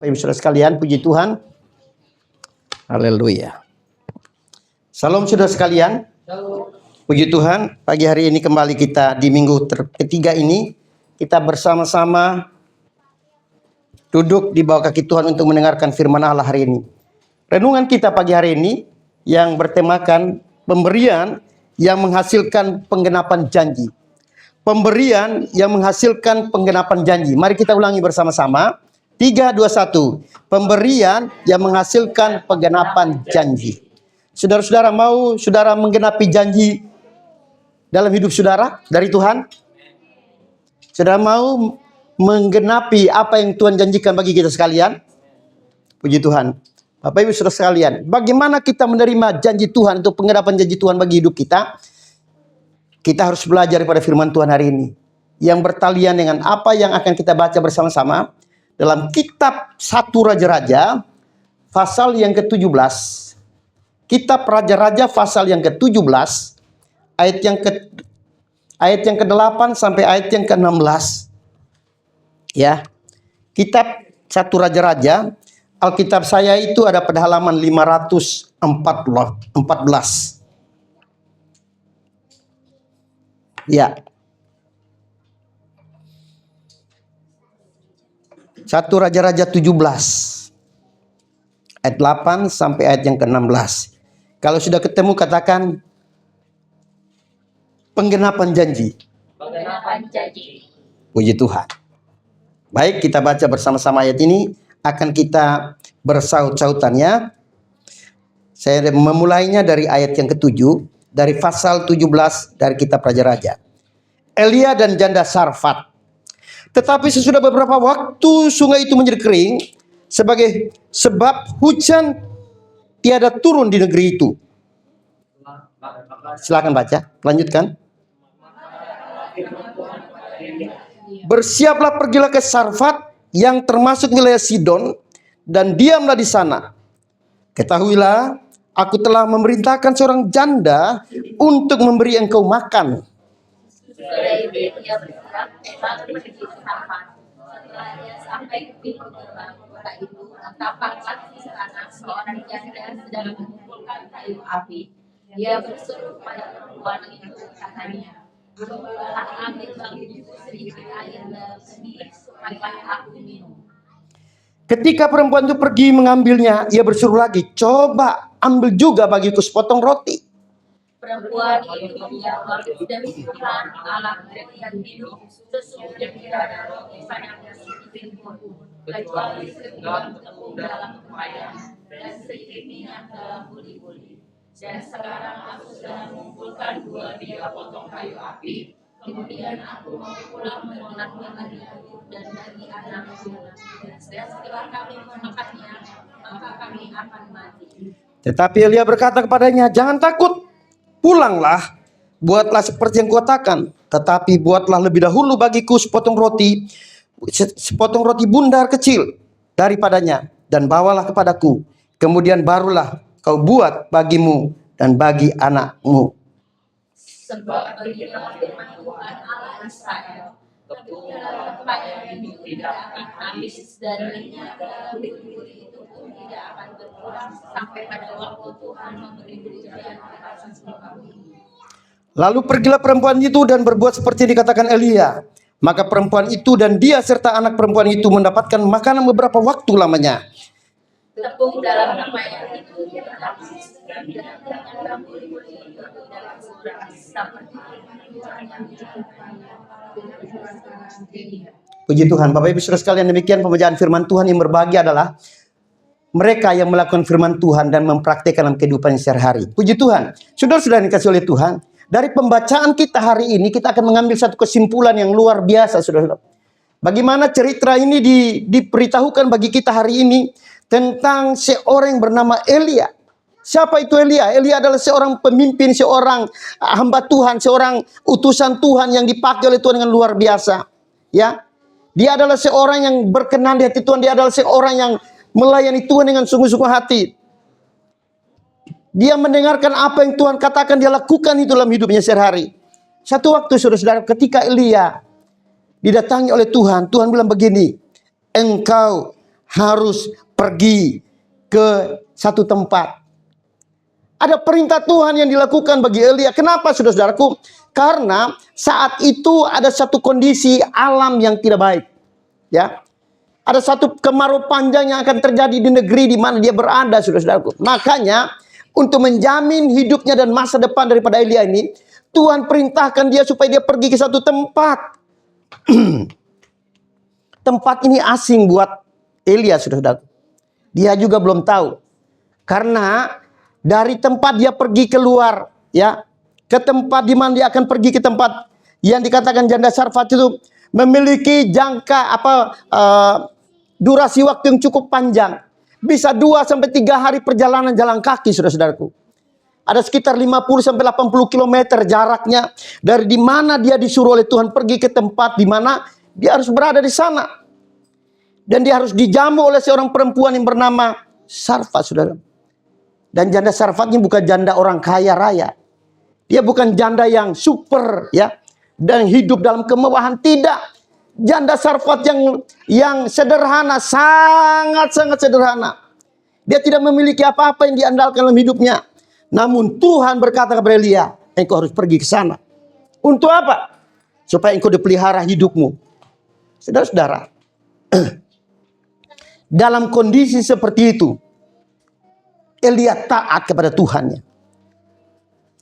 Ibu saudara sekalian, puji Tuhan. Haleluya. Salam saudara sekalian. Puji Tuhan, pagi hari ini kembali kita di minggu ketiga ini, kita bersama-sama duduk di bawah kaki Tuhan untuk mendengarkan firman Allah hari ini. Renungan kita pagi hari ini yang bertemakan pemberian yang menghasilkan penggenapan janji. Pemberian yang menghasilkan penggenapan janji. Mari kita ulangi bersama-sama. 3, 2, 1. Pemberian yang menghasilkan penggenapan janji. Saudara-saudara, mau saudara menggenapi janji dalam hidup saudara dari Tuhan? Saudara mau menggenapi apa yang Tuhan janjikan bagi kita sekalian? Puji Tuhan. Bapak Ibu saudara sekalian, bagaimana kita menerima janji Tuhan untuk penggenapan janji Tuhan bagi hidup kita? Kita harus belajar pada firman Tuhan hari ini yang bertalian dengan apa yang akan kita baca bersama-sama dalam kitab 1 Raja-Raja pasal yang ke-17. Kitab Raja-Raja pasal yang ke-17 ayat yang ke-8 sampai ayat yang ke-16. Ya. Kitab 1 Raja-Raja, Alkitab saya itu ada pada halaman 514. 1 Raja-Raja 17 ayat 8 sampai ayat yang ke-16. Kalau sudah ketemu katakan penggenapan janji. Penggenapan janji. Puji Tuhan. Baik, kita baca bersama-sama ayat ini, akan kita bersaut-sautannya. Saya memulainya dari ayat yang ke-7 dari pasal 17 dari kitab Raja-Raja. Elia dan janda Sarfat. Tetapi sesudah beberapa waktu sungai itu menjadi kering sebab hujan tiada turun di negeri itu. Silakan baca, lanjutkan. Bersiaplah, pergilah ke Sarfat yang termasuk wilayah Sidon dan diamlah di sana. Ketahuilah, aku telah memerintahkan seorang janda untuk memberi engkau makan. Setelah dia sampai ke pintu gerbang kota itu, tampaklah di sana seorang janda sedang mengumpulkan kayu api. Dia berseru pada perempuan itu, katanya, "Cobalah ambil bagiku sedikit air dalam sendi supaya aku minum." Ketika perempuan itu pergi mengambilnya, ia bersuruh lagi, "Coba ambil juga bagiku sepotong roti." Perempuan itu menjawab, "Demikian Allah yang hidup, sesungguhnya tidak ada roti padanya sedikit pun, kecuali sebuah tepung dalam kemayan dan sedikit minyak dalam buli-buli. Dan sekarang aku sedang mengumpulkan 2 bilah potong kayu api. Kemudian aku mau pulang menolaknya bagiku dan bagi anakku. Dan setelah kami memakannya, maka kami akan mati." Tetapi Elia berkata kepadanya, "Jangan takut, pulanglah, buatlah seperti yang kukatakan. Tetapi buatlah lebih dahulu bagiku sepotong roti bundar kecil daripadanya, dan bawalah kepadaku. Kemudian barulah kau buat bagimu dan bagi anakmu." Sebab beginilah firman Tuhan Allah Israel, tepung dalam kemayan itu tidak akan habis, dan minyak dalam buli-buli itu pun tidak akan berkurang sampai pada waktu Tuhan memberi hujan atas muka bumi. Lalu pergilah perempuan itu dan berbuat seperti yang dikatakan Elia. Maka perempuan itu dan dia serta anak perempuan itu mendapatkan makanan beberapa waktu lamanya. Tepung dalam kemayan itu tidak habis, dan dalam buli-buli itu tidak berkurang seperti Tuhan yang dilakukan. Puji Tuhan. Bapak Ibu saudara sekalian, demikian pembacaan firman Tuhan. Yang berbahagia adalah mereka yang melakukan firman Tuhan dan mempraktikkan dalam kehidupan sehari-hari. Puji Tuhan. Saudara-saudara yang dikasihi oleh Tuhan, dari pembacaan kita hari ini kita akan mengambil satu kesimpulan yang luar biasa, saudara-saudara. Bagaimana cerita ini diberitahukan bagi kita hari ini tentang seorang yang bernama Elia. Siapa itu Elia? Elia adalah seorang pemimpin, seorang hamba Tuhan, seorang utusan Tuhan yang dipakai oleh Tuhan dengan luar biasa. Ya, dia adalah seorang yang berkenan di hati Tuhan. Dia adalah seorang yang melayani Tuhan dengan sungguh-sungguh hati. Dia mendengarkan apa yang Tuhan katakan, dia lakukan itu dalam hidupnya sehari-hari. Satu waktu, saudara-saudara, ketika Elia didatangi oleh Tuhan, Tuhan bilang begini, "Engkau harus pergi ke satu tempat. Ada perintah Tuhan yang dilakukan bagi Elia. Kenapa, saudara-saudaraku? Karena saat itu ada satu kondisi alam yang tidak baik. Ya, ada satu kemarau panjang yang akan terjadi di negeri di mana dia berada, saudara-saudaraku. Makanya, untuk menjamin hidupnya dan masa depan daripada Elia ini, Tuhan perintahkan dia supaya dia pergi ke satu tempat. Tempat ini asing buat Elia, saudara-saudaraku. Dia juga belum tahu. Karena dari tempat dia pergi keluar, ya, ke tempat di mana dia akan pergi ke tempat yang dikatakan janda Sarfat itu memiliki durasi waktu yang cukup panjang. Bisa 2 sampai 3 hari perjalanan jalan kaki, saudara-saudaraku. Ada sekitar 50 sampai 80 km jaraknya dari di mana dia disuruh oleh Tuhan pergi ke tempat di mana dia harus berada di sana. Dan dia harus dijamu oleh seorang perempuan yang bernama Sarfat, saudara. Dan janda Sarfat ini bukan janda orang kaya raya. Dia bukan janda yang super, ya, dan hidup dalam kemewahan. Tidak. Janda Sarfat yang sederhana, sangat-sangat sederhana. Dia tidak memiliki apa-apa yang diandalkan dalam hidupnya. Namun Tuhan berkata kepada Elia, engkau harus pergi ke sana. Untuk apa? Supaya engkau dipelihara hidupmu. Saudara-saudara, dalam kondisi seperti itu, Elia taat kepada Tuhannya.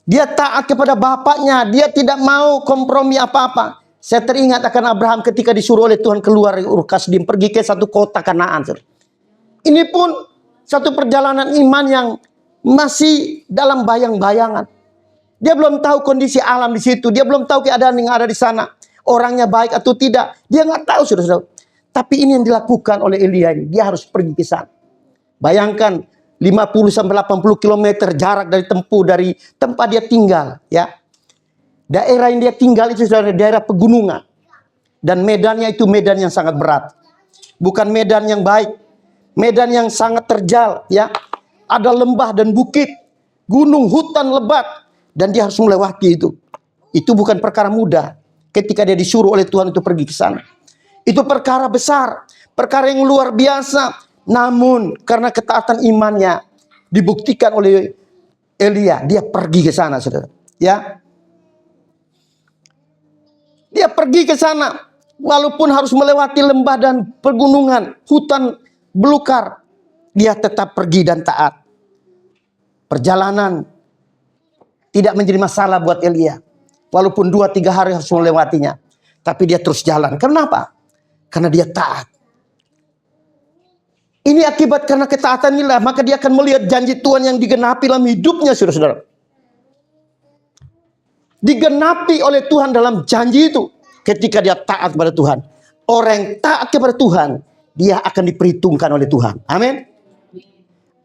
Dia taat kepada bapaknya. Dia tidak mau kompromi apa-apa. Saya teringat akan Abraham ketika disuruh oleh Tuhan keluar dari Ur Kasdim, pergi ke satu kota Kanaan. Ini pun satu perjalanan iman yang masih dalam bayang-bayangan. Dia belum tahu kondisi alam di situ. Dia belum tahu keadaan yang ada di sana. Orangnya baik atau tidak. Dia nggak tahu, saudara-saudara. Tapi ini yang dilakukan oleh Elia ini. Dia harus pergi ke sana. Bayangkan 50 sampai 80 km jarak dari tempuh dari tempat dia tinggal, ya. Daerah yang dia tinggal itu adalah daerah pegunungan. Dan medannya itu medan yang sangat berat. Bukan medan yang baik. Medan yang sangat terjal, ya. Ada lembah dan bukit, gunung, hutan lebat, dan dia harus melewati itu. Itu bukan perkara mudah ketika dia disuruh oleh Tuhan untuk pergi ke sana. Itu perkara besar, perkara yang luar biasa. Namun karena ketaatan imannya dibuktikan oleh Elia, dia pergi ke sana, saudara. Ya, dia pergi ke sana, walaupun harus melewati lembah dan pegunungan, hutan belukar, dia tetap pergi dan taat. Perjalanan tidak menjadi masalah buat Elia, walaupun 2-3 hari harus melewatinya, tapi dia terus jalan. Kenapa? Karena dia taat. Ini akibat karena ketaatan inilah, maka dia akan melihat janji Tuhan yang digenapi dalam hidupnya, saudara-saudara. Digenapi oleh Tuhan dalam janji itu ketika dia taat kepada Tuhan. Orang yang taat kepada Tuhan, dia akan diperhitungkan oleh Tuhan. Amin.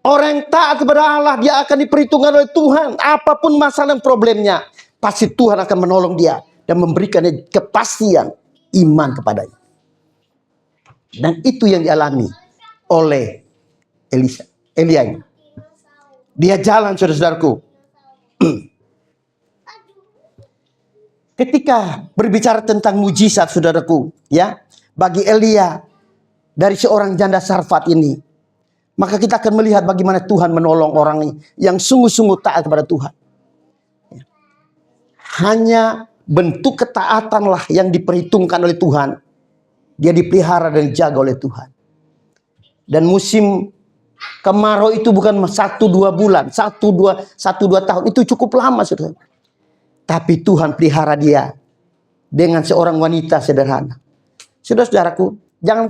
Orang yang taat kepada Allah, dia akan diperhitungkan oleh Tuhan. Apapun masalah dan problemnya, pasti Tuhan akan menolong dia dan memberikan kepastian iman kepadanya. Dan itu yang dialami oleh Elia ini. Dia jalan, saudara-saudaraku. Ketika berbicara tentang mujizat, saudaraku, ya, bagi Elia dari seorang janda Sarfat ini, maka kita akan melihat bagaimana Tuhan menolong orang yang sungguh-sungguh taat kepada Tuhan. Hanya bentuk ketaatanlah yang diperhitungkan oleh Tuhan. Dia dipelihara dan dijaga oleh Tuhan. Dan musim kemarau itu bukan 1-2 bulan, 1-2 tahun, itu cukup lama, saudara. Tapi Tuhan pelihara dia dengan seorang wanita sederhana. Saudara-saudaraku, jangan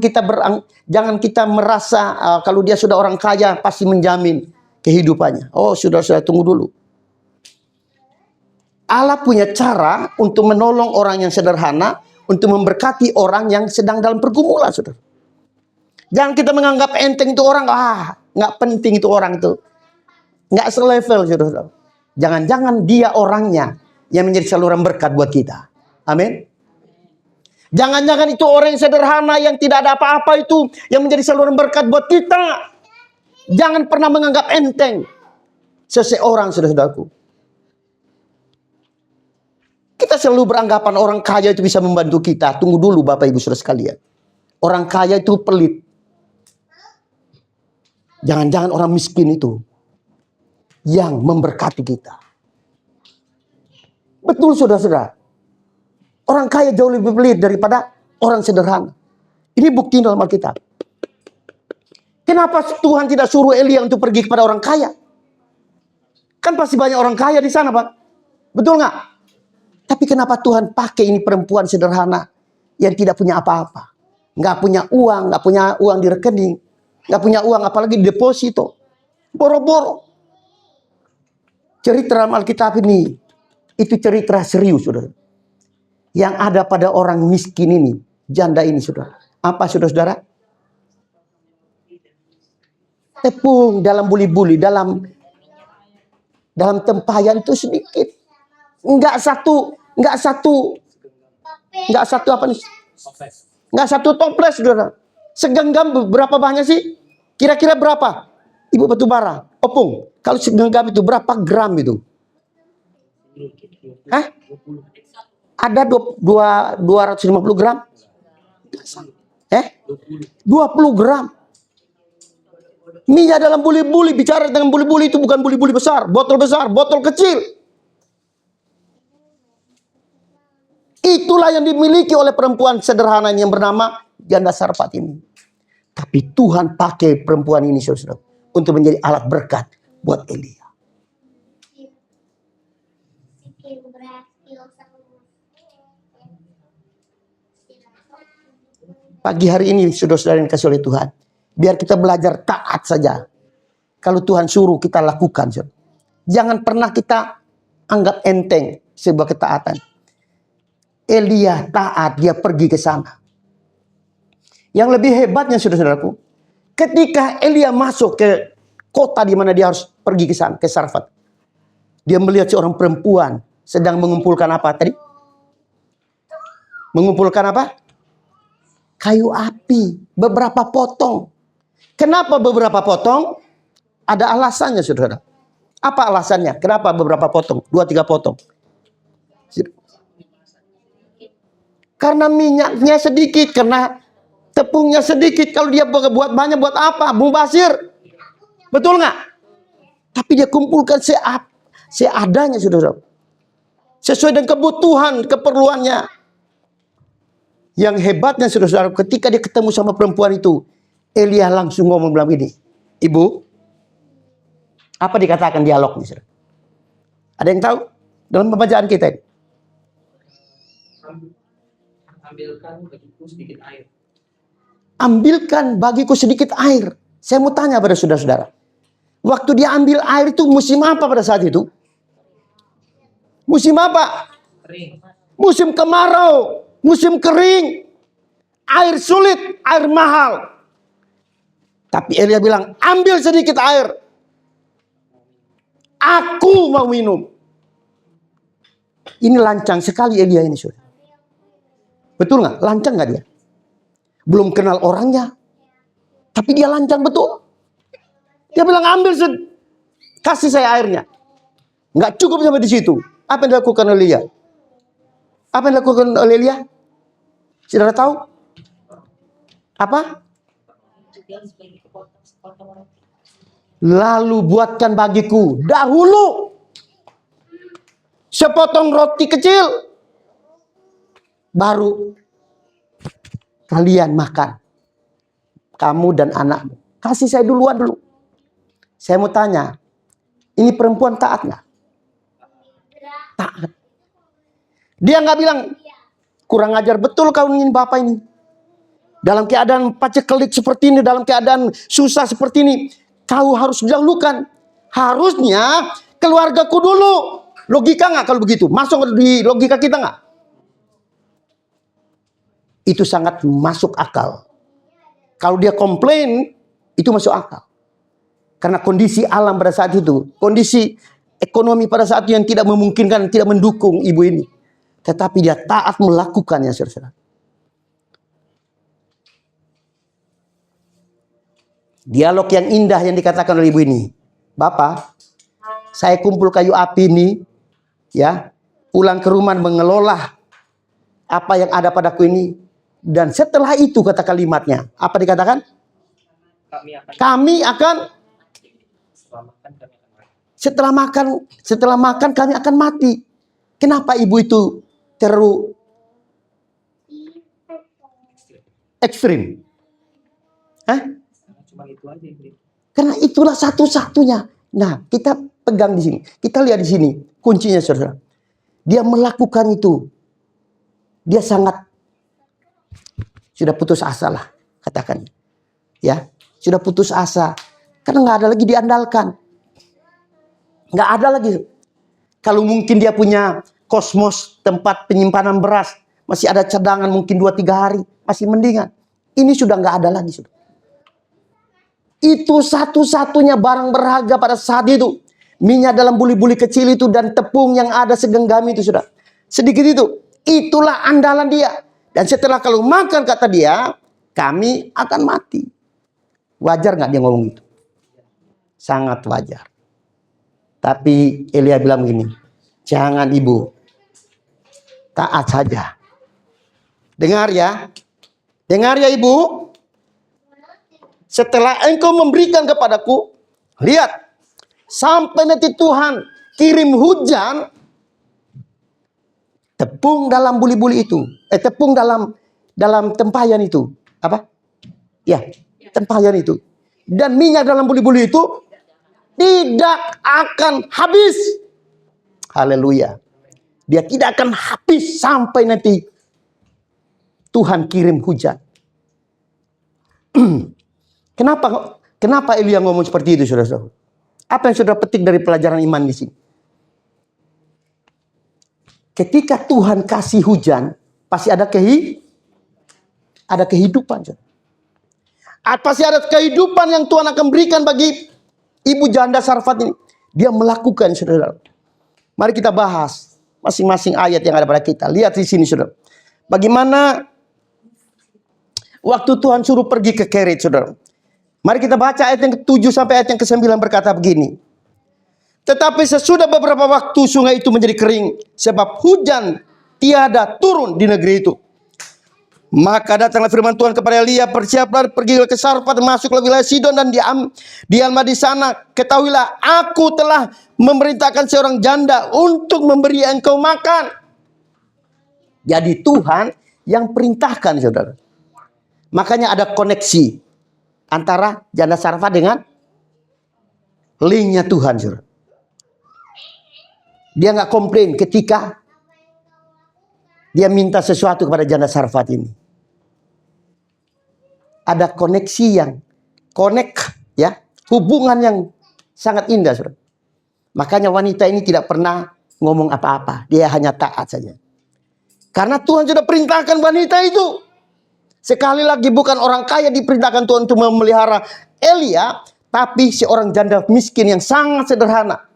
kita merasa kalau dia sudah orang kaya pasti menjamin kehidupannya. Oh, saudara-saudara, tunggu dulu. Allah punya cara untuk menolong orang yang sederhana, untuk memberkati orang yang sedang dalam pergumulan, saudara. Jangan kita menganggap enteng itu orang, nggak penting itu orang itu, nggak selevel, saudara. Jangan-jangan dia orangnya yang menjadi saluran berkat buat kita. Amin. Jangan-jangan itu orang yang sederhana yang tidak ada apa-apa itu yang menjadi saluran berkat buat kita. Jangan pernah menganggap enteng seseorang, saudara-saudaraku. Kita selalu beranggapan orang kaya itu bisa membantu kita. Tunggu dulu Bapak Ibu Saudara sekalian. Orang kaya itu pelit. Jangan-jangan orang miskin itu yang memberkati kita. Betul saudara-saudara. Orang kaya jauh lebih pelit daripada orang sederhana. Ini bukti dalam Alkitab. Kenapa Tuhan tidak suruh Elia untuk pergi kepada orang kaya? Kan pasti banyak orang kaya di sana, Pak. Betul nggak? Tapi kenapa Tuhan pakai ini perempuan sederhana yang tidak punya apa-apa? Nggak punya uang di rekening. Nggak punya uang apalagi di deposito. Boro-boro. Cerita dalam Alkitab ini, itu cerita serius, saudara. Yang ada pada orang miskin ini, janda ini, saudara. Apa, saudara-saudara? Tepung dalam buli-buli, dalam tempayan itu sedikit. Enggak satu apa nih? Enggak satu toples, saudara. Segenggam berapa banyak sih? Kira-kira berapa? Ibu batubara, opung. Kalau segenggam itu berapa gram itu? Hah? Ada 250 gram? 20 gram. Minyak dalam buli-buli, bicara dengan buli-buli itu bukan buli-buli besar, botol kecil. Itulah yang dimiliki oleh perempuan sederhana yang bernama janda Sarfat ini. Tapi Tuhan pakai perempuan ini, saudara, untuk menjadi alat berkat buat Elia. Pagi hari ini, saudara-saudara yang dikasih oleh Tuhan, biar kita belajar taat saja. Kalau Tuhan suruh kita lakukan. Jangan pernah kita anggap enteng sebuah ketaatan. Elia taat, dia pergi ke sana. Yang lebih hebatnya, saudara-saudaraku, ketika Elia masuk ke kota di mana dia harus pergi ke sana, ke Sarfat. Dia melihat seorang perempuan sedang mengumpulkan apa tadi? Mengumpulkan apa? Kayu api, beberapa potong. Kenapa beberapa potong? Ada alasannya, saudara. Apa alasannya? Kenapa beberapa potong? 2-3 potong. Karena minyaknya sedikit, karena tepungnya sedikit. Kalau dia buat banyak, buat apa? Mubazir. Betul nggak? Tapi dia kumpulkan seadanya, saudara. Sesuai dengan kebutuhan, keperluannya. Yang hebatnya, saudara, ketika dia ketemu sama perempuan itu, Elia langsung ngomong bilang ini, Ibu, apa dikatakan dialognya, saudara? Ada yang tahu dalam pembacaan kita ini? Ambilkan bagiku sedikit air. Ambilkan bagiku sedikit air. Saya mau tanya pada saudara-saudara. Waktu dia ambil air itu musim apa pada saat itu? Musim apa? Kering. Musim kemarau. Musim kering. Air sulit. Air mahal. Tapi Elia bilang, ambil sedikit air. Aku mau minum. Ini lancang sekali Elia ini, saudara. Betul nggak? Lancang nggak dia? Belum kenal orangnya. Tapi dia lancang betul. Dia bilang, ambil kasih saya airnya. Nggak cukup sampai di situ. Apa yang dilakukan oleh Elia? Apa yang dilakukan oleh Elia? Saudara tahu? Apa? Lalu buatkan bagiku dahulu sepotong roti kecil, baru kalian makan, kamu dan anakmu. Kasih saya duluan dulu. Saya mau tanya, ini perempuan taat nggak? Taat. Dia nggak bilang, kurang ajar betul kau ingin bapak ini. Dalam keadaan paceklik seperti ini, dalam keadaan susah seperti ini, kau harus didahulukan. Harusnya keluargaku dulu. Logika nggak kalau begitu? Masuk di logika kita nggak? Itu sangat masuk akal. Kalau dia komplain, itu masuk akal. Karena kondisi alam pada saat itu, kondisi ekonomi pada saat itu yang tidak memungkinkan, tidak mendukung ibu ini. Tetapi dia taat melakukannya, saudara. Dialog yang indah yang dikatakan oleh ibu ini. Bapak, saya kumpul kayu api ini, ya, pulang ke rumah mengelola apa yang ada padaku ini. Dan setelah itu kata kalimatnya, apa dikatakan? kami akan setelah makan kami akan mati. Kenapa ibu itu terlalu ekstrim? Cuma itu aja. Karena itulah satu-satunya. Nah, kita pegang di sini. Kita lihat di sini kuncinya, saudara. Dia melakukan itu. Dia sangat sudah putus asa lah, katakan. Ya, sudah putus asa. Karena nggak ada lagi diandalkan. Nggak ada lagi. Kalau mungkin dia punya kosmos, tempat penyimpanan beras, masih ada cadangan mungkin 2-3 hari, masih mendingan. Ini sudah nggak ada lagi, saudara. Itu satu-satunya barang berharga pada saat itu. Minyak dalam buli-buli kecil itu dan tepung yang ada segenggam itu, sudah. Sedikit itu. Itulah andalan dia. Dan setelah kalau makan, kata dia, kami akan mati. Wajar nggak dia ngomong itu? Sangat wajar. Tapi Elia bilang begini, jangan ibu, taat saja. Dengar ya ibu. Setelah engkau memberikan kepadaku, lihat, sampai nanti Tuhan kirim hujan, tepung dalam buli-buli itu, tepung dalam tempayan itu, apa? Ya, tempayan itu, dan minyak dalam buli-buli itu tidak akan habis. Haleluya. Dia tidak akan habis sampai nanti Tuhan kirim hujan. Kenapa Elia ngomong seperti itu, saudara-saudara? Apa yang saudara petik dari pelajaran iman di sini? Ketika Tuhan kasih hujan, pasti ada kehidupan. Saudara. Pasti ada kehidupan yang Tuhan akan berikan bagi ibu janda Sarfat ini. Dia melakukan, saudara. Mari kita bahas masing-masing ayat yang ada pada kita. Lihat di sini, saudara. Bagaimana waktu Tuhan suruh pergi ke Kerit, saudara. Mari kita baca ayat yang ke-7 sampai ayat yang ke-9 berkata begini. Tetapi sesudah beberapa waktu sungai itu menjadi kering, sebab hujan tiada turun di negeri itu. Maka datanglah firman Tuhan kepada Elia, bersiaplah, pergilah ke Sarfat, masuklah wilayah Sidon dan diamlah di sana. Ketahuilah, aku telah memerintahkan seorang janda untuk memberi engkau makan. Jadi Tuhan yang perintahkan, saudara. Makanya ada koneksi antara janda Sarfat dengan linknya Tuhan, saudara. Dia nggak komplain ketika dia minta sesuatu kepada janda Sarfat ini. Ada koneksi yang ya, hubungan yang sangat indah, saudara. Makanya wanita ini tidak pernah ngomong apa-apa, dia hanya taat saja. Karena Tuhan sudah perintahkan wanita itu. Sekali lagi bukan orang kaya diperintahkan Tuhan untuk memelihara Elia, tapi seorang janda miskin yang sangat sederhana.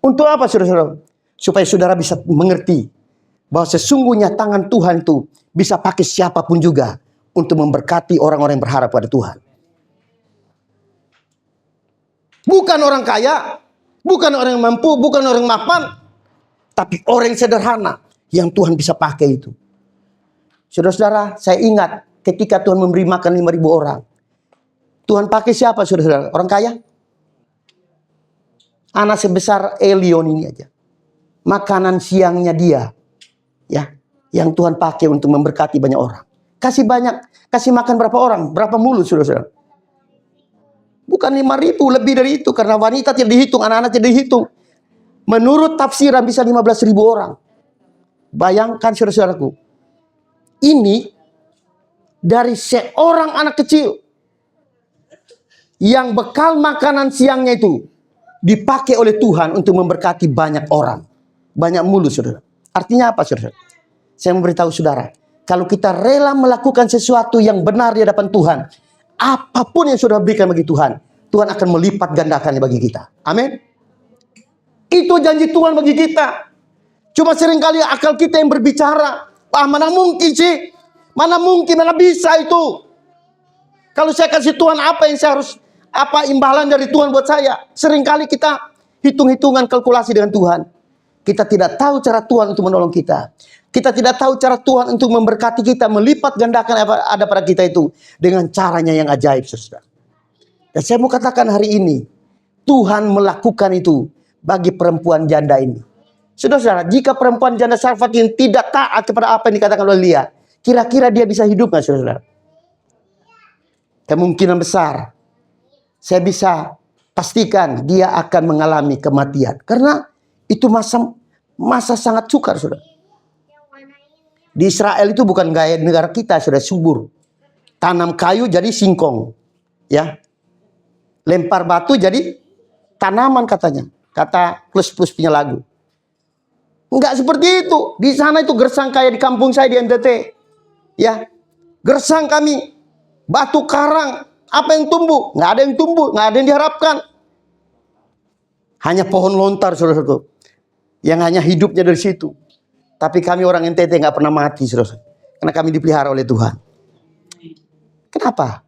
Untuk apa, saudara-saudara? Supaya saudara bisa mengerti bahwa sesungguhnya tangan Tuhan itu bisa pakai siapapun juga untuk memberkati orang-orang yang berharap pada Tuhan. Bukan orang kaya, bukan orang yang mampu, bukan orang mapan, tapi orang yang sederhana yang Tuhan bisa pakai itu. Saudara-saudara, saya ingat ketika Tuhan memberi makan 5.000 orang. Tuhan pakai siapa, saudara-saudara? Orang kaya? Anak sebesar Elion ini aja. Makanan siangnya dia, ya, yang Tuhan pakai untuk memberkati banyak orang. Kasih makan berapa orang? Berapa mulut, saudara-saudara? Bukan 5.000, lebih dari itu. Karena wanita tidak dihitung, anak-anak tidak dihitung. Menurut tafsiran bisa 15.000 orang. Bayangkan, saudara-saudaraku. Ini dari seorang anak kecil yang bekal makanan siangnya itu dipakai oleh Tuhan untuk memberkati banyak orang. Banyak mulut, saudara. Artinya apa, saudara? Saya memberitahu saudara, kalau kita rela melakukan sesuatu yang benar di hadapan Tuhan, apapun yang saudara berikan bagi Tuhan, Tuhan akan melipat gandakannya bagi kita. Amin. Itu janji Tuhan bagi kita. Cuma seringkali akal kita yang berbicara, mana mungkin sih? Mana mungkin, mana bisa itu? Kalau saya kasih Tuhan apa yang saya harus, apa imbalan dari Tuhan buat saya? Seringkali kita hitung-hitungan kalkulasi dengan Tuhan. Kita tidak tahu cara Tuhan untuk menolong kita. Kita tidak tahu cara Tuhan untuk memberkati kita, melipat gandakan apa ada pada kita itu dengan caranya yang ajaib, saudara. Dan saya mau katakan hari ini, Tuhan melakukan itu bagi perempuan janda ini. Saudara-saudara, jika perempuan janda Sarfat ini tidak taat kepada apa yang dikatakan oleh Elia, kira-kira dia bisa hidup nggak, saudara-saudara? Kemungkinan besar, saya bisa pastikan dia akan mengalami kematian. Karena itu masa sangat sukar, saudara. Di Israel itu bukan gaya negara kita, sudah subur. Tanam kayu jadi singkong, ya. Lempar batu jadi tanaman katanya. Kata plus-plus punya lagu. Enggak seperti itu. Di sana itu gersang kayak di kampung saya di NTT. Ya. Gersang kami. Batu karang. Apa yang tumbuh? Enggak ada yang tumbuh. Enggak ada yang diharapkan. Hanya pohon lontar, saudara-saudara. Yang hanya hidupnya dari situ. Tapi kami orang NTT enggak pernah mati, saudara. Karena kami dipelihara oleh Tuhan. Kenapa?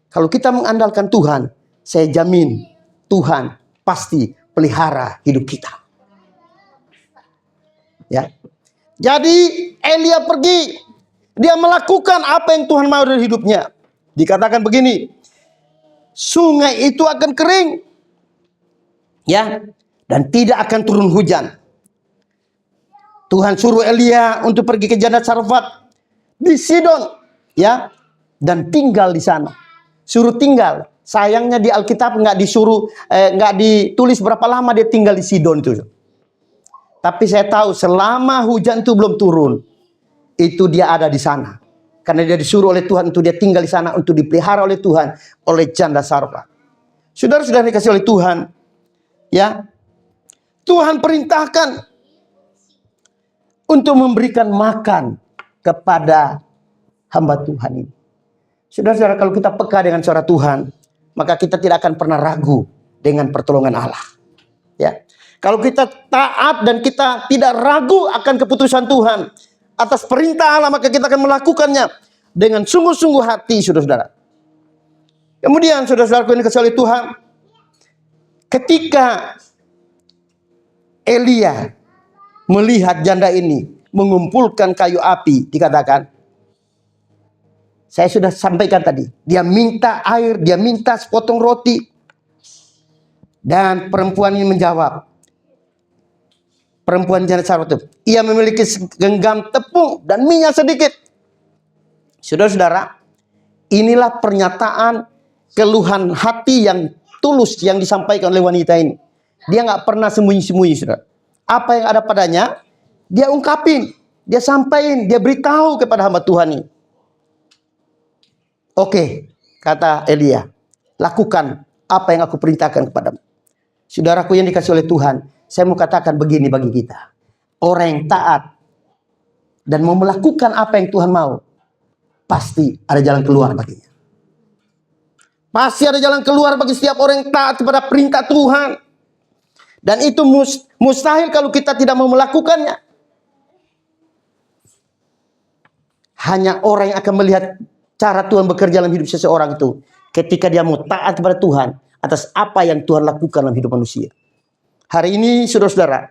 Kalau kita mengandalkan Tuhan, saya jamin Tuhan pasti pelihara hidup kita. Ya. Jadi Elia pergi, dia melakukan apa yang Tuhan mau dari hidupnya. Dikatakan begini, sungai itu akan kering, ya, dan tidak akan turun hujan. Tuhan suruh Elia untuk pergi ke janda Sarfat di Sidon, ya, dan tinggal di sana. Suruh tinggal. Sayangnya di Alkitab nggak ditulis berapa lama dia tinggal di Sidon itu. Tapi saya tahu selama hujan itu belum turun, itu dia ada di sana. Karena dia disuruh oleh Tuhan untuk dia tinggal di sana, untuk dipelihara oleh Tuhan, oleh janda Sarfat. Saudara-saudara dikasih oleh Tuhan, ya, Tuhan perintahkan untuk memberikan makan kepada hamba Tuhan ini. Saudara-saudara, kalau kita peka dengan suara Tuhan, maka kita tidak akan pernah ragu dengan pertolongan Allah. Ya. Kalau kita taat dan kita tidak ragu akan keputusan Tuhan atas perintah Allah, maka kita akan melakukannya dengan sungguh-sungguh hati, saudara-saudara. Kemudian, saudara-saudara yang dikasihi oleh Tuhan, ketika Elia melihat janda ini mengumpulkan kayu api, dikatakan, saya sudah sampaikan tadi, dia minta air, dia minta sepotong roti. Dan perempuan ini menjawab, perempuan janda Sarfat itu, ia memiliki segenggam tepung dan minyak sedikit. Saudara-saudara, inilah pernyataan keluhan hati yang tulus yang disampaikan oleh wanita ini. Dia nggak pernah sembunyi-sembunyi, saudara. Apa yang ada padanya, dia ungkapin, dia sampaikan, dia beritahu kepada hamba Tuhan ini. Oke, kata Elia, lakukan apa yang aku perintahkan kepadamu. Saudaraku yang dikasih oleh Tuhan, saya mau katakan begini bagi kita. Orang yang taat dan mau melakukan apa yang Tuhan mau, pasti ada jalan keluar baginya. Pasti ada jalan keluar bagi setiap orang yang taat kepada perintah Tuhan. Dan itu mustahil kalau kita tidak mau melakukannya. Hanya orang yang akan melihat cara Tuhan bekerja dalam hidup seseorang itu ketika dia mau taat kepada Tuhan atas apa yang Tuhan lakukan dalam hidup manusia. Hari ini, saudara-saudara,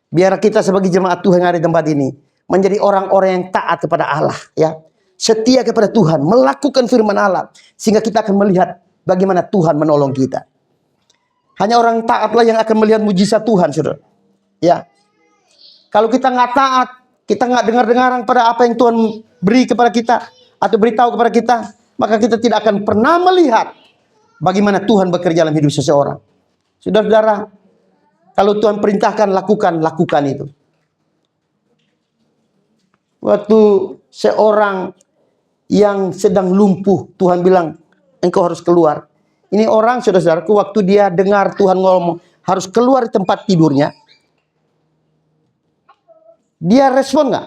biar kita sebagai jemaat Tuhan yang ada di tempat ini menjadi orang-orang yang taat kepada Allah, ya, setia kepada Tuhan, melakukan firman Allah, sehingga kita akan melihat bagaimana Tuhan menolong kita. Hanya orang taatlah yang akan melihat mujizat Tuhan, saudara. Ya, kalau kita nggak taat, kita nggak dengar-dengaran pada apa yang Tuhan beri kepada kita atau beritahu kepada kita, maka kita tidak akan pernah melihat bagaimana Tuhan bekerja dalam hidup seseorang. Saudara-saudara, kalau Tuhan perintahkan, lakukan itu. Waktu seorang yang sedang lumpuh, Tuhan bilang, engkau harus keluar. Ini orang, saudara-saudaraku, waktu dia dengar Tuhan ngomong, harus keluar di tempat tidurnya, dia respon nggak?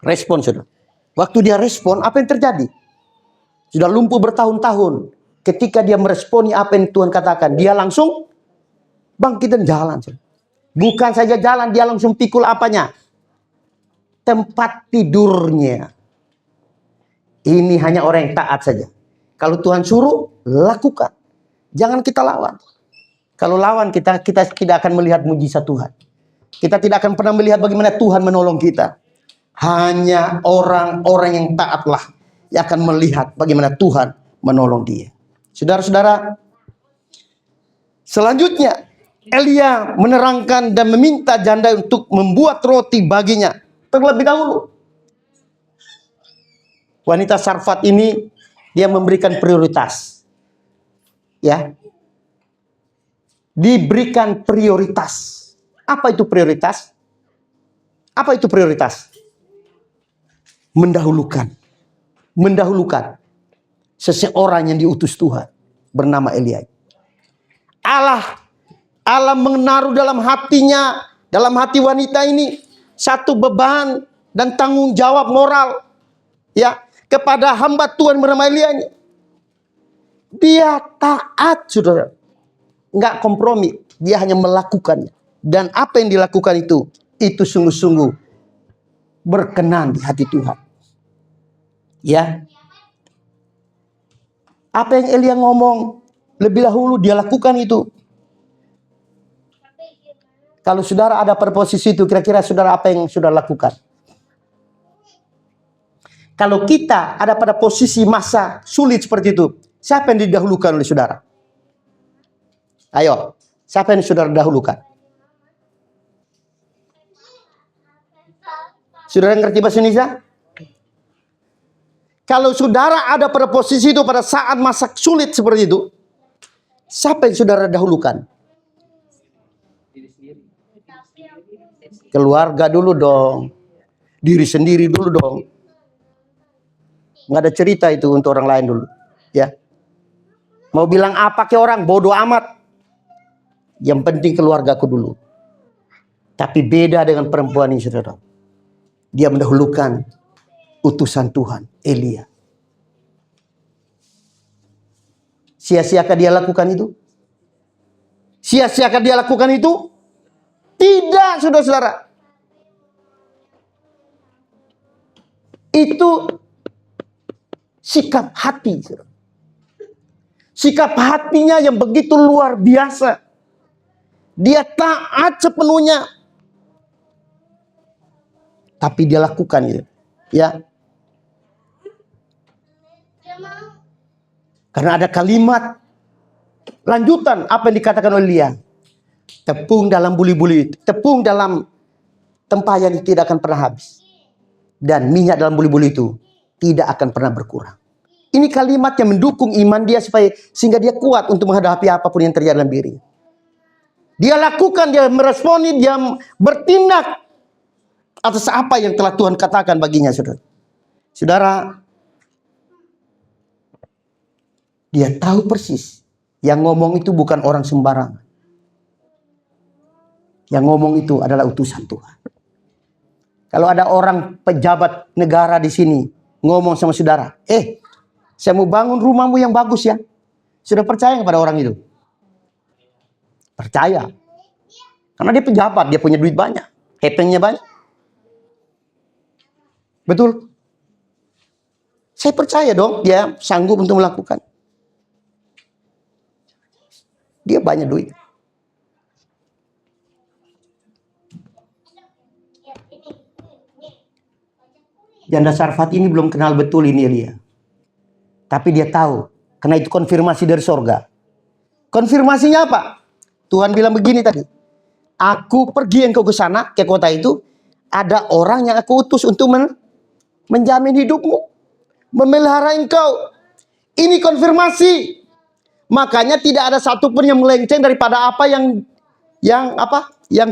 Respon, saudara. Waktu dia respon, apa yang terjadi? Sudah lumpuh bertahun-tahun. Ketika dia meresponi apa yang Tuhan katakan, dia langsung bangkit dan jalan. Bukan saja jalan, dia langsung pikul apanya? Tempat tidurnya. Ini hanya orang yang taat saja. Kalau Tuhan suruh, lakukan. Jangan kita lawan. Kalau lawan, kita tidak akan melihat mujizat Tuhan. Kita tidak akan pernah melihat bagaimana Tuhan menolong kita. Hanya orang-orang yang taatlah yang akan melihat bagaimana Tuhan menolong dia. Saudara-saudara, selanjutnya Elia menerangkan dan meminta janda untuk membuat roti baginya terlebih dahulu. Wanita Sarfat ini dia memberikan prioritas. Ya. Diberikan prioritas. Apa itu prioritas? Apa itu prioritas? Mendahulukan. Mendahulukan seseorang yang diutus Tuhan bernama Elia. Allah menaruh dalam hatinya, dalam hati wanita ini satu beban dan tanggung jawab moral ya kepada hamba Tuhan bernama Elia ini. Dia taat, saudara, nggak kompromi, dia hanya melakukannya. Dan apa yang dilakukan itu sungguh-sungguh berkenan di hati Tuhan. Ya, apa yang Elia ngomong lebih dahulu dia lakukan itu. Kalau saudara ada pada posisi itu, kira-kira saudara apa yang saudara lakukan? Kalau kita ada pada posisi masa sulit seperti itu, siapa yang didahulukan oleh saudara? Ayo, siapa yang saudara dahulukan? Saudara ngerti bahasa Indonesia? Kalau saudara ada pada posisi itu pada saat masa sulit seperti itu, siapa yang saudara dahulukan? Keluarga dulu dong. Diri sendiri dulu dong. Nggak ada cerita itu untuk orang lain dulu. Ya. Mau bilang apa ke orang, bodoh amat. Yang penting keluargaku dulu. Tapi beda dengan perempuan ini, saudara. Dia mendahulukan utusan Tuhan, Elia. Sia-siakah dia lakukan itu? Sia-siakah dia lakukan itu? Tidak, saudara-saudara. Itu sikap hati. Sikap hatinya yang begitu luar biasa. Dia taat sepenuhnya. Tapi dia lakukan itu. Ya. Karena ada kalimat lanjutan apa yang dikatakan oleh Elia. Tepung dalam buli-buli, tepung dalam tempayan itu tidak akan pernah habis. Dan minyak dalam buli-buli itu tidak akan pernah berkurang. Ini kalimat yang mendukung iman dia sehingga dia kuat untuk menghadapi apapun yang terjadi dalam diri. Dia lakukan, dia meresponi, dia bertindak atas apa yang telah Tuhan katakan baginya, saudara. Saudara, dia tahu persis yang ngomong itu bukan orang sembarangan. Yang ngomong itu adalah utusan Tuhan. Kalau ada orang pejabat negara di sini ngomong sama saudara, saya mau bangun rumahmu yang bagus ya. Sudah percaya kepada orang itu? Percaya. Karena dia pejabat, dia punya duit banyak, hepengnya banyak. Betul? Saya percaya dong dia sanggup untuk melakukan. Dia banyak duit. Janda Sarfat ini belum kenal betul ini Elia. Tapi dia tahu. Karena itu konfirmasi dari sorga. Konfirmasinya apa? Tuhan bilang begini tadi. Aku pergi engkau ke sana, ke kota itu. Ada orang yang aku utus untuk menjamin hidupmu. Memelihara engkau. Ini konfirmasi. Makanya tidak ada satupun yang melenceng daripada apa yang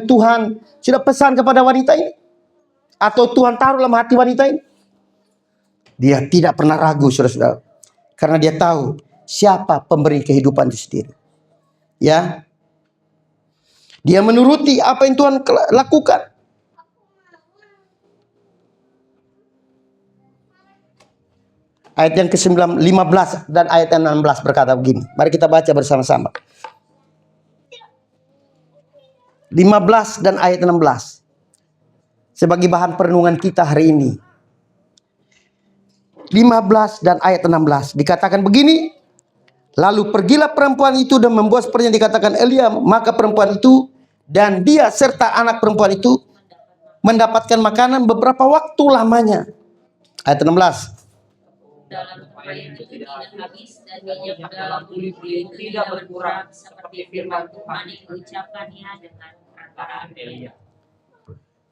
Tuhan sudah pesan kepada wanita ini. Atau Tuhan taruh dalam hati wanita ini. Dia tidak pernah ragu, saudara-saudara. Karena dia tahu siapa pemberi kehidupan itu sendiri. Ya. Dia menuruti apa yang Tuhan lakukan. Ayat yang ke-15 dan ayat yang 16 berkata begini. Mari kita baca bersama-sama. 15 dan ayat 16. Sebagai bahan perenungan kita hari ini. 15 dan ayat 16. Dikatakan begini. Lalu pergilah perempuan itu dan membuat seperti yang dikatakan Elia. Maka perempuan itu dan dia serta anak perempuan itu mendapatkan makanan beberapa waktu lamanya. Ayat 16. dalam kemayan itu tidak habis, dan minyak dalam buli-buli itu tidak berkurang, seperti firman Tuhan yang diucapkannya dengan perantaraan Elia.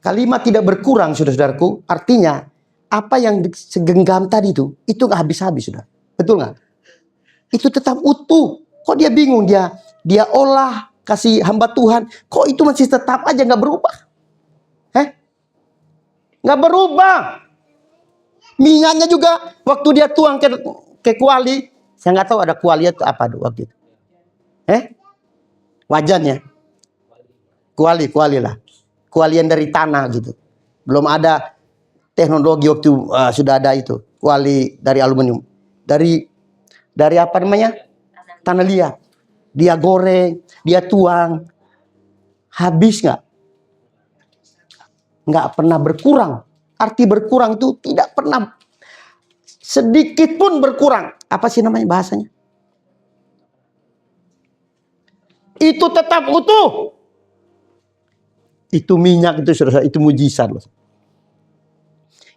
Kalimat tidak berkurang, saudara-saudaraku, artinya apa yang segenggam tadi itu nggak habis-habis, sudah. Betul nggak? Itu tetap utuh. Kok dia bingung, dia olah kasih hamba Tuhan, kok itu masih tetap aja nggak berubah? Nggak berubah. Minyaknya juga waktu dia tuang ke kuali, saya nggak tahu ada kuali itu apa waktu itu. Wajannya, kuali lah, kualian dari tanah gitu. Belum ada teknologi waktu sudah ada itu kuali dari aluminium, dari apa namanya, tanah liat. Dia goreng, dia tuang, habis nggak? Nggak pernah berkurang. Arti berkurang itu tidak pernah sedikit pun berkurang. Apa sih namanya bahasanya? Itu tetap utuh. Itu minyak itu, saudara, itu mujizat loh.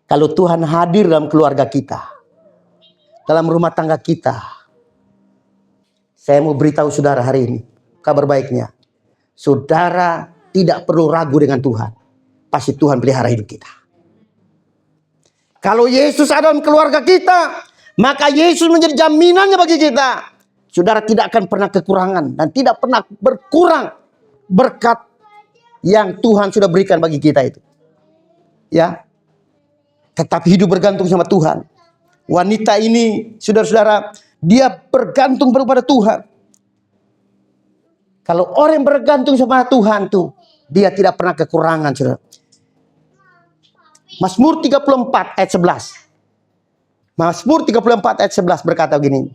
Kalau Tuhan hadir dalam keluarga kita, dalam rumah tangga kita, saya mau beritahu saudara hari ini, kabar baiknya, saudara tidak perlu ragu dengan Tuhan. Pasti Tuhan pelihara hidup kita. Kalau Yesus ada dalam keluarga kita, maka Yesus menjadi jaminannya bagi kita. Saudara tidak akan pernah kekurangan dan tidak pernah berkurang berkat yang Tuhan sudah berikan bagi kita itu. Ya, tetap hidup bergantung sama Tuhan. Wanita ini, saudara-saudara, dia bergantung kepada Tuhan. Kalau orang yang bergantung sama Tuhan tuh, dia tidak pernah kekurangan, saudara. Mazmur 34 ayat 11. Mazmur 34 ayat 11 berkata begini.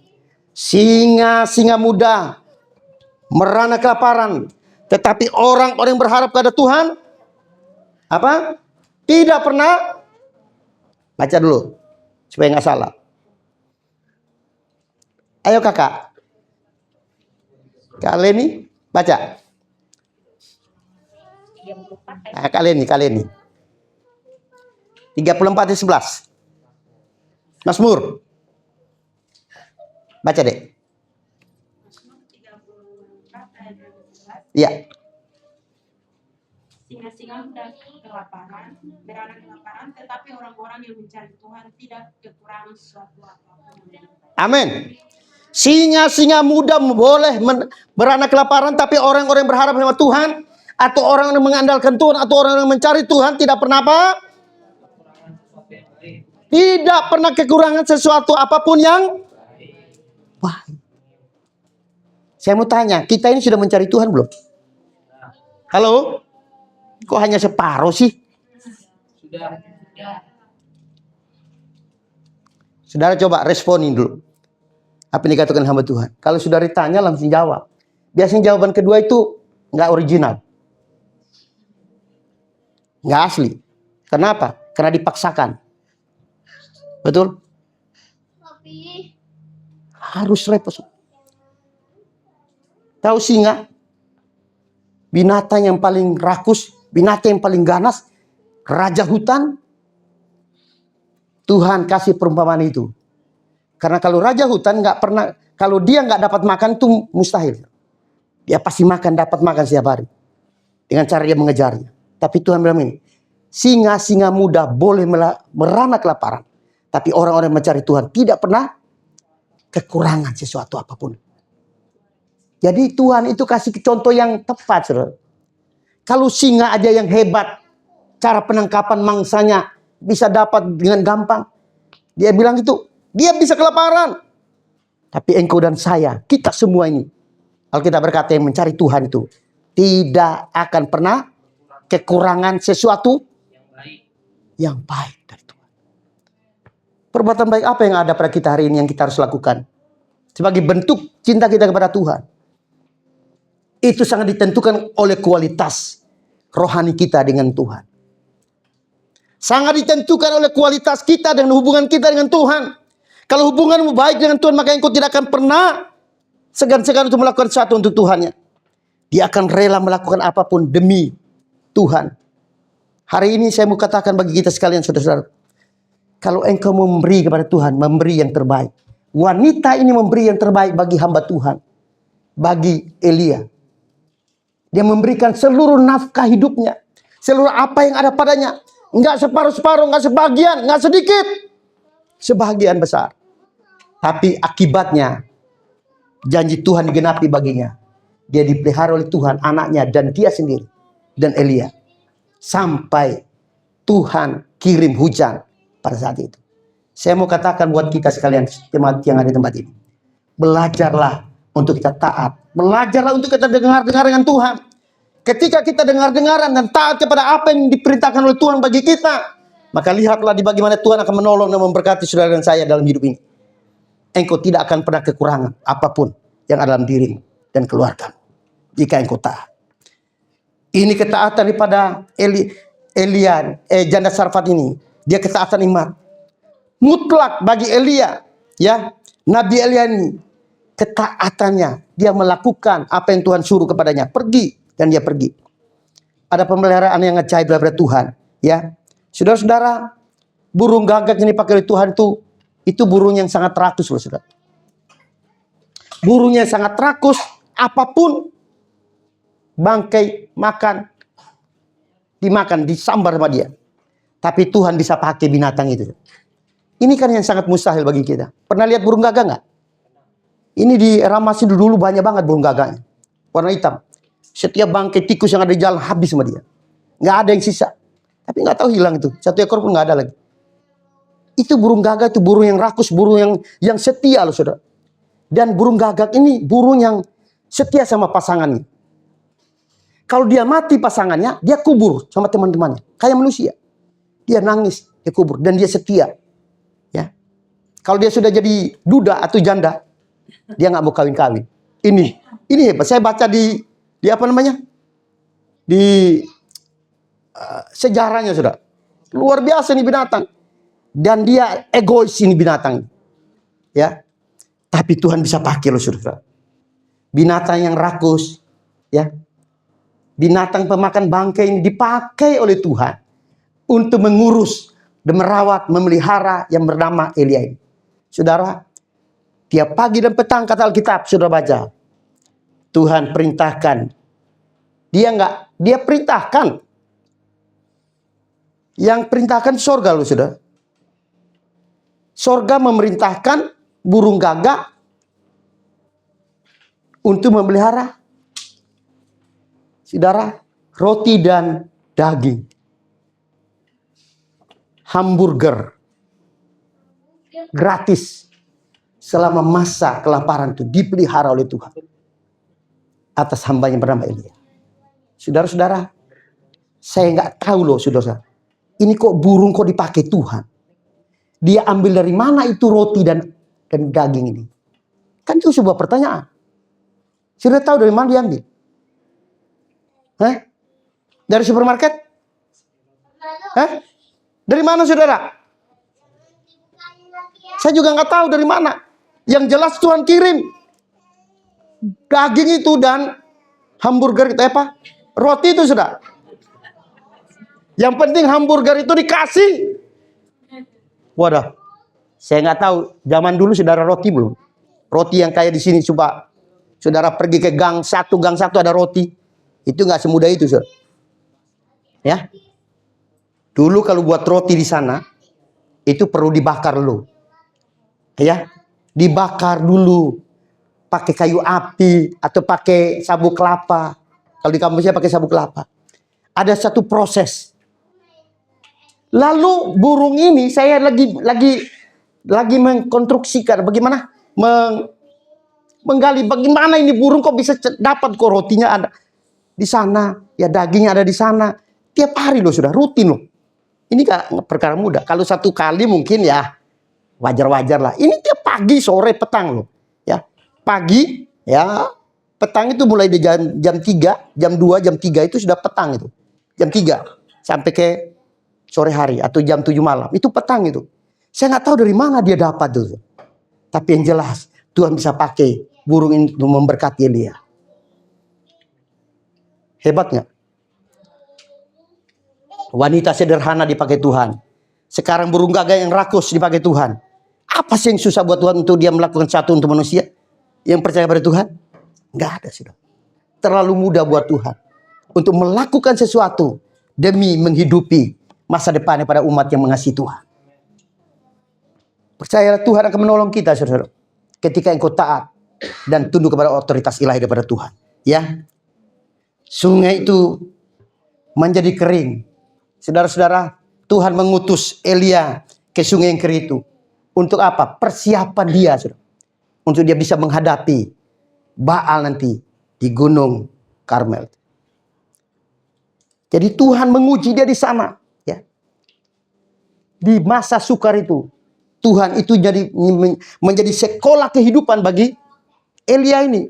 Singa-singa muda merana kelaparan, tetapi orang-orang yang berharap pada Tuhan apa? Tidak pernah. Baca dulu supaya nggak salah. Ayo kakak. Kalian nih baca. Nah, kalian nih. 34 ayat 11. Mazmur. Baca deh. Iya. Singa-singa muda kelaparan, beranak kelaparan, tetapi orang-orang yang mencari Tuhan tidak kekurangan sesuatu apapun. Amin. Singa-singa muda boleh beranak kelaparan, tapi orang-orang yang berharap sama Tuhan, atau orang yang mengandalkan Tuhan, atau orang yang mencari Tuhan tidak pernah apa? Tidak pernah kekurangan sesuatu apapun yang baik. Saya mau tanya, kita ini sudah mencari Tuhan belum? Halo? Kok hanya separuh sih? Sudah. Saudara coba responin dulu. Apa yang dikatakan hamba Tuhan? Kalau sudah ditanya langsung jawab. Biasanya jawaban kedua itu nggak original. Nggak asli. Kenapa? Karena dipaksakan. Betul? Harus repot. Tahu singa? Binatang yang paling rakus, binatang yang paling ganas, raja hutan. Tuhan kasih perumpamaan itu. Karena kalau raja hutan nggak pernah, kalau dia nggak dapat makan itu mustahil. Dia pasti dapat makan setiap hari. Dengan cara dia mengejarnya. Tapi Tuhan bilang ini, singa-singa muda boleh merana kelaparan. Tapi orang-orang yang mencari Tuhan tidak pernah kekurangan sesuatu apapun. Jadi Tuhan itu kasih contoh yang tepat, saudara. Kalau singa aja yang hebat, cara penangkapan mangsanya bisa dapat dengan gampang. Dia bilang itu, dia bisa kelaparan. Tapi engkau dan saya, kita semua ini, Alkitab berkata yang mencari Tuhan itu tidak akan pernah kekurangan sesuatu yang baik dari Tuhan. Perbuatan baik apa yang ada pada kita hari ini yang kita harus lakukan? Sebagai bentuk cinta kita kepada Tuhan. Itu sangat ditentukan oleh kualitas rohani kita dengan Tuhan. Sangat ditentukan oleh kualitas kita dan hubungan kita dengan Tuhan. Kalau hubunganmu baik dengan Tuhan, maka engkau tidak akan pernah segan-segan untuk melakukan sesuatu untuk Tuhannya. Dia akan rela melakukan apapun demi Tuhan. Hari ini saya mau katakan bagi kita sekalian, saudara-saudara. Kalau engkau memberi kepada Tuhan, memberi yang terbaik. Wanita ini memberi yang terbaik bagi hamba Tuhan. Bagi Elia. Dia memberikan seluruh nafkah hidupnya. Seluruh apa yang ada padanya. Enggak separuh-separuh, enggak sebagian, enggak sedikit. Sebagian besar. Tapi akibatnya, janji Tuhan digenapi baginya. Dia dipelihara oleh Tuhan, anaknya, dan dia sendiri. Dan Elia. Sampai Tuhan kirim hujan pada saat itu. Saya mau katakan buat kita sekalian, jemaat yang ada di tempat ini. Belajarlah untuk kita taat. Belajarlah untuk kita dengar-dengar dengan Tuhan. Ketika kita dengar-dengaran dan taat kepada apa yang diperintahkan oleh Tuhan bagi kita, maka lihatlah di bagaimana Tuhan akan menolong dan memberkati saudara dan saya dalam hidup ini. Engkau tidak akan pernah kekurangan apapun yang ada dalam dirimu dan keluargamu jika engkau taat. Ini ketaatan daripada janda Sarfat ini. Dia ketaatan iman mutlak bagi Elia, ya. Nabi Elia ini ketaatannya, dia melakukan apa yang Tuhan suruh kepadanya, pergi, dan dia pergi. Ada pemeliharaan yang ajaib daripada Tuhan, ya. Saudara-saudara, burung gagak yang dipakai oleh Tuhan itu burung yang sangat rakus loh, saudara. Burung yang sangat rakus, apapun bangkai dimakan, disambar sama dia. Tapi Tuhan bisa pakai binatang itu. Ini kan yang sangat mustahil bagi kita. Pernah lihat burung gagak nggak? Ini di Ramasin dulu banyak banget burung gagaknya. Warna hitam. Setiap bangkai tikus yang ada di jalan habis sama dia. Nggak ada yang sisa. Tapi nggak tahu hilang itu. Satu ekor pun nggak ada lagi. Itu burung gagak, itu burung yang rakus, burung yang setia loh, saudara. Dan burung gagak ini burung yang setia sama pasangannya. Kalau dia mati pasangannya, dia kubur sama teman-temannya. Kayak manusia. Dia nangis, dia kubur. Dan dia setia. Ya. Kalau dia sudah jadi duda atau janda, dia nggak mau kawin-kawin. Ini hebat. Saya baca di apa namanya? Di sejarahnya, saudara. Luar biasa nih binatang. Dan dia egois ini binatang. Ya. Tapi Tuhan bisa pakai loh, saudara. Binatang yang rakus, ya. Binatang pemakan bangkai ini dipakai oleh Tuhan untuk mengurus dan merawat, memelihara yang bernama Elia ini. Saudara, tiap pagi dan petang kata Alkitab, saudara baca. Tuhan perintahkan. Dia perintahkan. Yang perintahkan sorga loh, saudara. Sorga memerintahkan burung gagak untuk memelihara, saudara, roti dan daging. Hamburger. Gratis. Selama masa kelaparan itu dipelihara oleh Tuhan. Atas hambanya bernama Elia. Saudara-saudara, saya nggak tahu loh, saudara. Ini kok burung kok dipakai Tuhan. Dia ambil dari mana itu roti dan daging ini? Kan itu sebuah pertanyaan. Sudah tahu dari mana diambil? Dari supermarket? Dari mana, saudara? Saya juga nggak tahu dari mana. Yang jelas Tuhan kirim daging itu dan hamburger itu apa? Roti itu, saudara. Yang penting hamburger itu dikasih. Wadah, saya nggak tahu. Zaman dulu saudara roti belum? Roti yang kayak di sini, coba saudara pergi ke gang satu ada roti. Itu nggak semudah itu, saudara. Ya. Dulu kalau buat roti di sana, itu perlu dibakar dulu. Ya. Dibakar dulu. Pakai kayu api atau pakai sabuk kelapa. Kalau di kampus saya pakai sabuk kelapa. Ada satu proses. Lalu burung ini saya lagi mengkonstruksikan bagaimana menggali bagaimana ini burung kok bisa dapat kok rotinya ada di sana, ya dagingnya ada di sana. Tiap hari loh, sudah rutin loh. Ini gak perkara mudah. Kalau satu kali mungkin ya wajar-wajar lah. Ini tiap pagi, sore, petang loh. Ya, pagi, ya petang itu mulai di jam 3, jam 2, jam 3 itu sudah petang itu. Jam 3 sampai ke sore hari atau jam 7 malam. Itu petang itu. Saya nggak tahu dari mana dia dapat tuh. Tapi yang jelas Tuhan bisa pakai burung ini untuk memberkati Elia. Hebat nggak? Wanita sederhana dipakai Tuhan. Sekarang burung gagak yang rakus dipakai Tuhan. Apa sih yang susah buat Tuhan untuk dia melakukan satu untuk manusia yang percaya pada Tuhan? Nggak ada, sudah. Terlalu mudah buat Tuhan untuk melakukan sesuatu demi menghidupi masa depannya pada umat yang mengasihi Tuhan. Percayalah Tuhan akan menolong kita, saudara. Ketika engkau taat dan tunduk kepada otoritas ilahi daripada Tuhan. Ya, sungai itu menjadi kering. Saudara-saudara, Tuhan mengutus Elia ke sungai yang kering itu. Untuk apa? Persiapan dia, saudara. Untuk dia bisa menghadapi Baal nanti di Gunung Karmel. Jadi Tuhan menguji dia di sana. Ya. Di masa sukar itu, Tuhan itu menjadi sekolah kehidupan bagi Elia ini.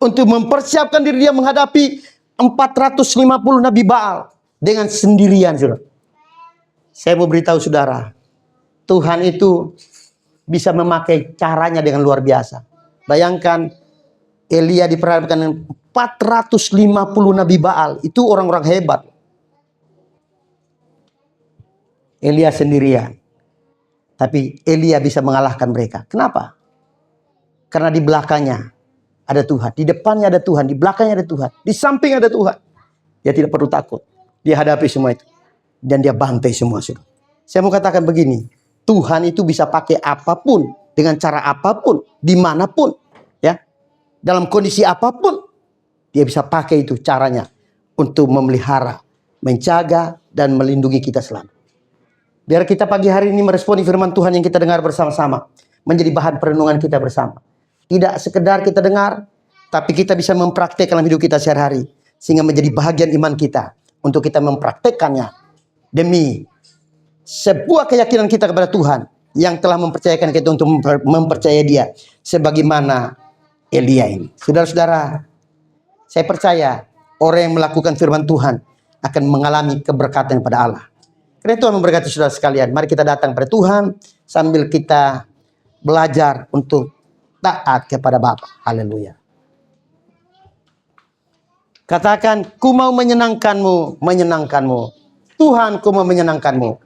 Untuk mempersiapkan diri dia menghadapi 450 Nabi Baal dengan sendirian, saudara. Saya mau beritahu saudara, Tuhan itu bisa memakai caranya dengan luar biasa. Bayangkan Elia diperhadapkan dengan 450 Nabi Baal. Itu orang-orang hebat. Elia sendirian. Tapi Elia bisa mengalahkan mereka. Kenapa? Karena di belakangnya ada Tuhan. Di depannya ada Tuhan. Di belakangnya ada Tuhan. Di samping ada Tuhan. Dia tidak perlu takut. Dia hadapi semua itu. Dan dia bantai semua. Saya mau katakan begini. Tuhan itu bisa pakai apapun. Dengan cara apapun. Dimanapun. Ya. Dalam kondisi apapun. Dia bisa pakai itu caranya. Untuk memelihara. Menjaga. Dan melindungi kita selalu. Biar kita pagi hari ini meresponi firman Tuhan yang kita dengar bersama-sama. Menjadi bahan perenungan kita bersama. Tidak sekedar kita dengar, tapi kita bisa mempraktekkan dalam hidup kita sehari-hari. Sehingga menjadi bahagian iman kita. Untuk kita mempraktekkannya. Demi sebuah keyakinan kita kepada Tuhan. Yang telah mempercayakan kita untuk mempercayai dia. Sebagaimana Elia ini. Saudara-saudara, saya percaya orang yang melakukan firman Tuhan akan mengalami keberkatan pada Allah. Karena Tuhan memberkati saudara sekalian. Mari kita datang pada Tuhan sambil kita belajar untuk taat kepada Bapa. Haleluya. Katakan, ku mau menyenangkanmu, menyenangkanmu. Tuhan, ku mau menyenangkanmu.